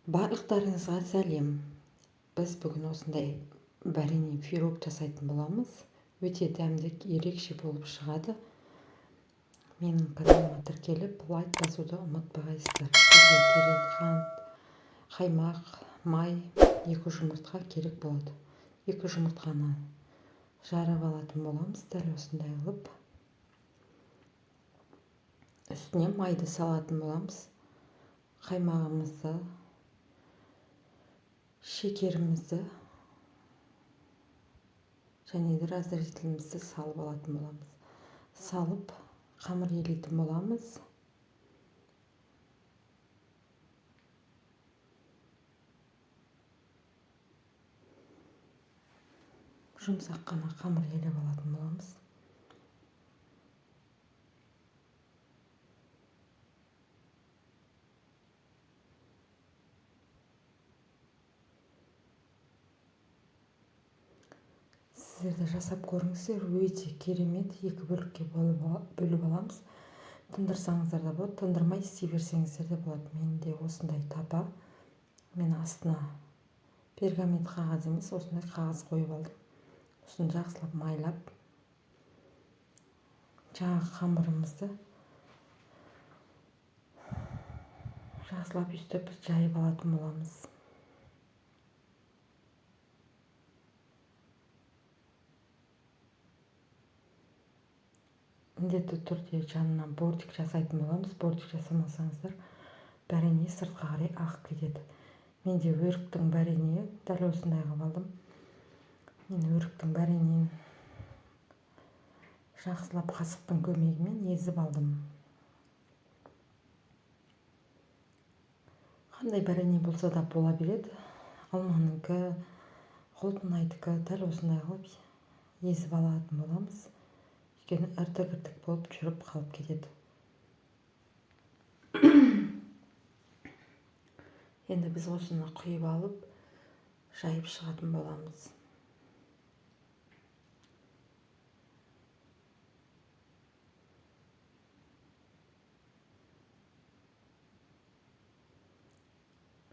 Барлықтарыңызға сәлем. Біз бүгін осындай варенье пирог жасайтын боламыз. Өте дәмді, ерекше болып шығады. Менің каналыма тіркеліп, лайк басуды ұмытпағайсыздар. Бізге керек қант, қаймақ, май, 2 жұмыртқа керек болады. 2 жұмыртқаны жарып алатын боламыз, дәл осындай қылып. Үстіне майды салатын боламыз. Қаймағымызды, шекерімізді және де разрешителімізді салып алатын боламыз. Салып қамыр елейтін боламыз. Жұмсақ қана қамыр елеп алатын боламыз. Сіздерді жасап көріңіздер, өте керемет. 2 бөлікке бөліп аламыз. Тындырсаңыздар да болады, тындырмай істей берсеңіздер де болады. Менде осындай таба. Мен астына пергамент қағаз емес, осындай қағаз қойып алдым. Сосын жақсылап майлап, жаңағы қамырымызды жақсылап үстіп жайып алатын боламыз. Міндетті түрде жанына бортик жасайтын боламыз. Бортик жасамасаңыздар, варенье сыртқа қарай ағып кетеді. Менде өріктің варенье, дәл осындай қылып алдым. Мен өріктің вареньен жақсылап қасықтың көмегімен езіп алдым. Қандай варенье болса да бола береді. Алманыкі, құлпынайдікі, дәл осындай қылып езіп алатын боламыз. Өйткені іртік-іртік болып жүріп қалып кетеді. Енді біз осыны құйып алып, жайып шығатын боламыз.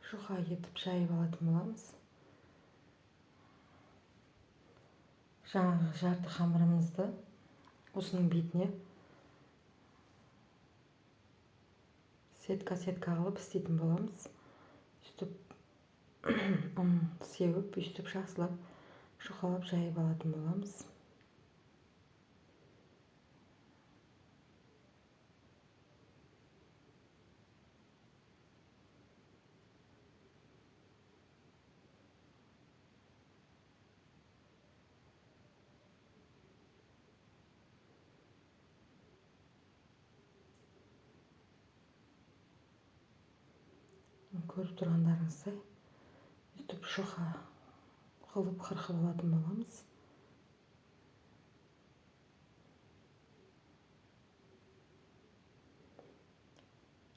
Жұқа етіп жайып алатын боламыз. Жаңағы жарты қамырымызды осының бетіне сетка қылып істейтін боламыз. Үстіп сеуіп, үстіп жақсылап жұқалап жайып алатын боламыз. Көріп тұрғандарыңыздай үстіп жұқа қылып қырқып алатын боламыз.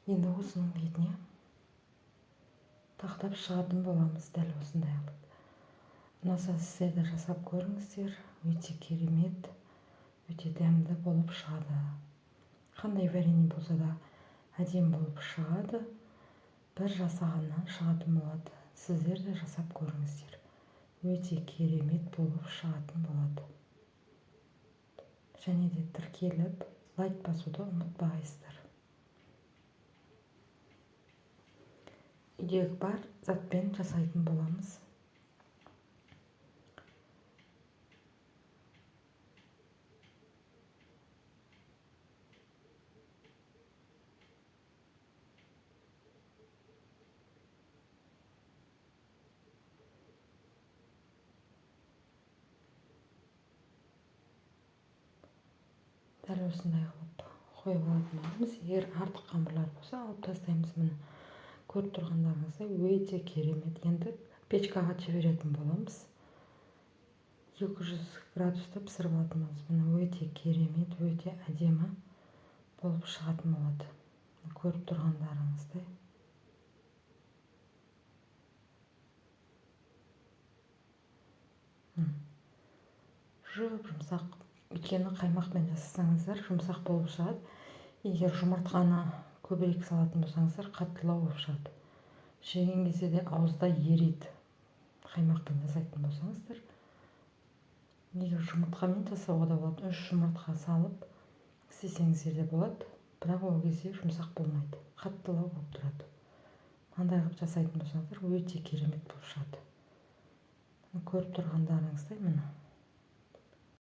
Енді осының бетіне тақтап шығатын боламыз, дәл осындай қылып. Ұнаса сіздер де жасап көріңіздер. Өте керемет, өте дәмді болып шығады. Қандай варенье болса да әдемі болып шығады. Бір жасағаннан шығатын болады. Сіздер де жасап көріңіздер. Өте керемет болып шығатын болады. Және де тіркеліп, лайк басуды ұмытпағайсыздар. Үйдегі бар затпен жасайтын боламыз. Дәл осындай қылып қойып алатын боламыз. Егер артық қамырлар болса, алып тастаймыз. Міне, көріп тұрғандарыңыздай өте керемет. Енді печкаға жіберетін боламыз. 200 градуста пісіріп алатын боламыз. Міне, өте керемет, өте әдемі болып шығатын болады. Көріп тұрғандарыңыздай. Жұмсақ. Өйткені қаймақпен жасасаңыздар жұмсақ болып шығады. Егер жұмыртқаны көбірек салатын болсаңыздар, қаттылау болып шығады. жеген кезде де ауызда ериді. Қаймақпен жасайтын болсаңыздар. Егер жұмыртқамен жасауға да болады. 3 жұмыртқа салып істесеңіздер де болады. Бірақ ол кезде жұмсақ болмайды. Қаттылау болып тұрады. Мынандай қылып жасайтын болсаңыздар өте керемет болып шығады. Көріп тұрғандарыңыздай міне